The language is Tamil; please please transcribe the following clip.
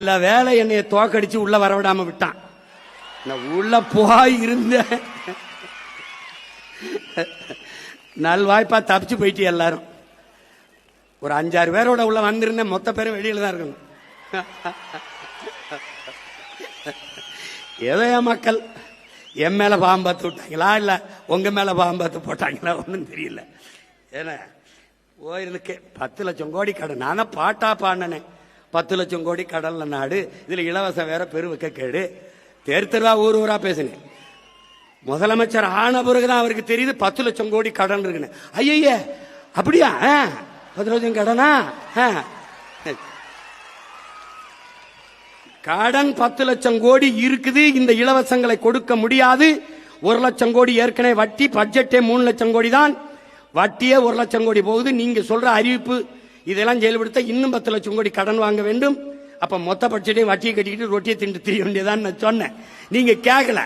இல்ல வேலை என்னைய தோக்கடிச்சு உள்ள வரவிடாம விட்டான். உள்ள போய் இருந்த நல்வாய்ப்பா தப்பிச்சு போயிட்டு எல்லாரும். ஒரு 5-6 பேரோட உள்ள வந்திருந்தேன். மொத்த பேரும் வெளியில தான் இருக்கணும். ஏதோ என் மக்கள் என் மேல பாம்பத்து விட்டாங்களா இல்ல உங்க மேல பாம்பத்து போட்டாங்களா ஒன்னும் தெரியல. ஏன்னா போயிருக்கு 10 லட்சம் கோடி கடன். நான் பாட்டா பாடினேன். 10 லட்சம் கோடி கடல்ல நாடு, இதுல இலவசம் வேற பெருவுக்க கேடு. தெருவா ஊர் ஊரா பேசினேன். முதலமைச்சர் ஆன பிறகுதான் அவருக்கு தெரியுது 10 லட்சம் கோடி கடன் இருக்குன்னு. ஐய அப்படியா? 10 லட்சம் கடனா? கடன் 10 லட்சம் கோடி இருக்குது. இந்த இலவசங்களை கொடுக்க முடியாது. 1 லட்சம் கோடி ஏற்கனவே வட்டி. பட்ஜெட்டே 3 லட்சம் கோடி தான். வட்டியே 1 லட்சம் கோடி போகுது. நீங்க சொல்ற அறிவிப்பு இதெல்லாம் செயல்படுத்த இன்னும் 10 லட்சம் கோடி கடன் வாங்க வேண்டும். அப்ப மொத்த பட்ஜெட்டையும் வட்டியை கட்டிக்கிட்டு ரொட்டியை திண்டு திரிய வேண்டியதான் சொன்னேன். நீங்க கேட்கல.